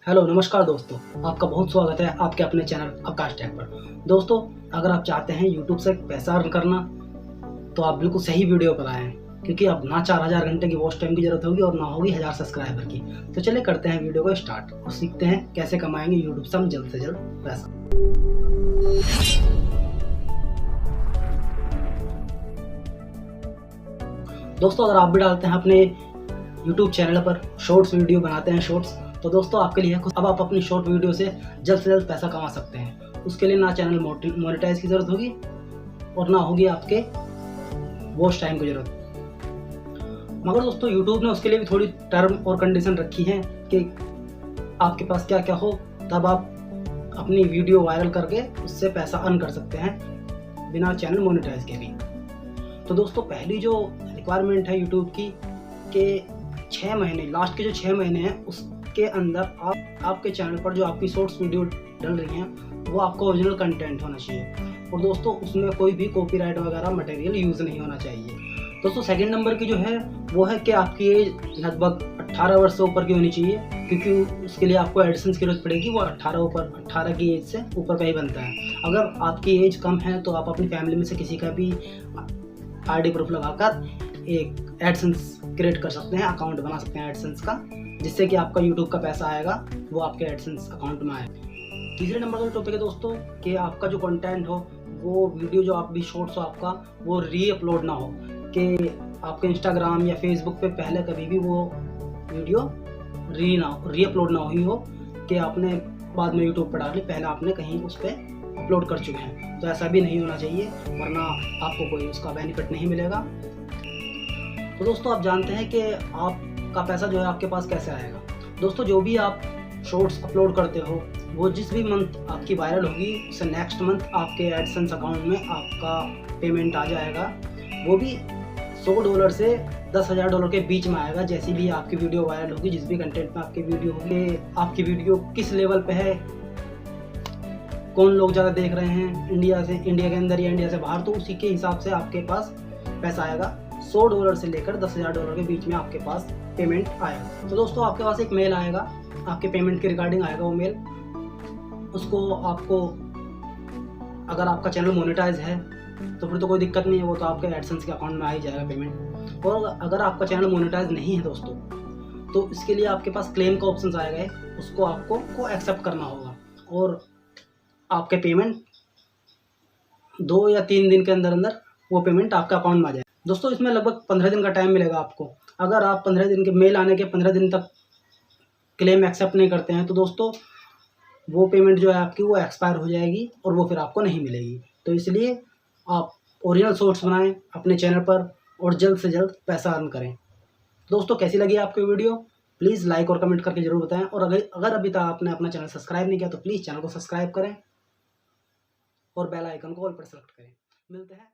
Hello नमस्कार दोस्तों, आपका बहुत स्वागत है आपके अपने चैनल आकाश टेक पर। दोस्तों, अगर आप चाहते हैं यूट्यूब से पैसा अर्न करना तो आप बिल्कुल सही वीडियो पर आए हैं, क्योंकि अब ना 4000 घंटे की वॉच टाइम की जरूरत होगी और ना होगी 1000 सब्सक्राइबर की। तो चलिए करते हैं वीडियो को स्टार्ट और सीखते हैं कैसे कमाएंगे यूट्यूब से हम जल्द से जल्द पैसा। दोस्तों, अगर आप भी डालते हैं अपने यूट्यूब चैनल पर शॉर्ट्स वीडियो बनाते हैं शॉर्ट्स, तो दोस्तों आपके लिए अब आप अपनी शॉर्ट वीडियो से जल्द पैसा कमा सकते हैं। उसके लिए ना चैनल मोनेटाइज की ज़रूरत होगी और ना होगी आपके वॉच टाइम की ज़रूरत। मगर दोस्तों यूट्यूब ने उसके लिए भी थोड़ी टर्म और कंडीशन रखी हैं कि आपके पास क्या क्या हो, तब आप अपनी वीडियो वायरल करके उससे पैसा अर्न कर सकते हैं बिना चैनल मोनेटाइज के भी। तो दोस्तों पहली जो रिक्वायरमेंट है यूट्यूब की कि 6 महीने, लास्ट के जो 6 महीने हैं उसके अंदर आपके चैनल पर जो आपकी शॉर्ट्स वीडियो डल रही हैं वो आपका ओरिजिनल कंटेंट होना चाहिए और दोस्तों उसमें कोई भी कॉपीराइट वगैरह मटेरियल यूज़ नहीं होना चाहिए। दोस्तों सेकंड नंबर की जो है वो है कि आपकी एज लगभग 18 वर्ष से ऊपर की होनी चाहिए, क्योंकि उसके लिए आपको एडिशंस की जरूरत पड़ेगी। वो 18 की एज से ऊपर का ही बनता है। अगर आपकी एज कम है तो आप अपनी फैमिली में से किसी का भी आईडी प्रूफ लगाकर एक एडसेंस क्रिएट कर सकते हैं, अकाउंट बना सकते हैं एडसेंस का, जिससे कि आपका यूट्यूब का पैसा आएगा वो आपके एडसेंस अकाउंट में आएगा। तीसरे नंबर का टॉपिक है दोस्तों कि आपका जो कंटेंट हो, वो वीडियो जो आप भी शॉर्ट्स हो आपका, वो री अपलोड ना हो, कि आपके इंस्टाग्राम या फेसबुक पे पहले कभी भी वो वीडियो री अपलोड ना हुई हो कि आपने बाद में यूट्यूब पर डाली, पहले आपने कहीं उस पर अपलोड कर चुके हैं। तो ऐसा भी नहीं होना चाहिए, वरना आपको कोई उसका बेनिफिट नहीं मिलेगा। तो दोस्तों आप जानते हैं कि आपका पैसा जो है आपके पास कैसे आएगा। दोस्तों जो भी आप शॉर्ट्स अपलोड करते हो, वो जिस भी मंथ आपकी वायरल होगी उससे नेक्स्ट मंथ आपके एडसेंस अकाउंट में आपका पेमेंट आ जाएगा। वो भी $100 से $10,000 के बीच में आएगा। जैसी भी आपकी वीडियो वायरल होगी, जिस भी कंटेंट में आपकी वीडियो होगी, आपकी वीडियो किस लेवल पे है, कौन लोग ज़्यादा देख रहे हैं, इंडिया के अंदर या इंडिया से बाहर, तो उसी के हिसाब से आपके पास पैसा आएगा। $100 से लेकर $10,000 के बीच में आपके पास पेमेंट आएगा। तो दोस्तों आपके पास एक मेल आएगा, आपके पेमेंट के रिगार्डिंग आएगा वो मेल। उसको आपको, अगर आपका चैनल मोनेटाइज है तो फिर तो कोई दिक्कत नहीं है, वो तो आपके एडसेंस के अकाउंट में आ ही जाएगा पेमेंट। और अगर आपका चैनल मोनेटाइज नहीं है दोस्तों, तो इसके लिए आपके पास क्लेम का ऑप्शन आएगा, उसको आपको एक्सेप्ट करना होगा और आपके पेमेंट 2 या 3 दिन के अंदर अंदर वो पेमेंट आपके अकाउंट में आ जाए। दोस्तों इसमें लगभग 15 दिन का टाइम मिलेगा आपको। अगर आप 15 दिन के मेल आने के 15 दिन तक क्लेम एक्सेप्ट नहीं करते हैं तो दोस्तों वो पेमेंट जो है आपकी वो एक्सपायर हो जाएगी और वो फिर आपको नहीं मिलेगी। तो इसलिए आप ओरिजिनल शॉर्ट्स बनाएं अपने चैनल पर और जल्द से जल्द पैसा अर्न करें। दोस्तों कैसी लगी आपकी वीडियो, प्लीज़ लाइक और कमेंट करके ज़रूर बताएं। और अगर अभी तक आपने अपना चैनल सब्सक्राइब नहीं किया तो प्लीज़ चैनल को सब्सक्राइब करें और बेल आइकन को ऑल पर सेलेक्ट करें। मिलते हैं।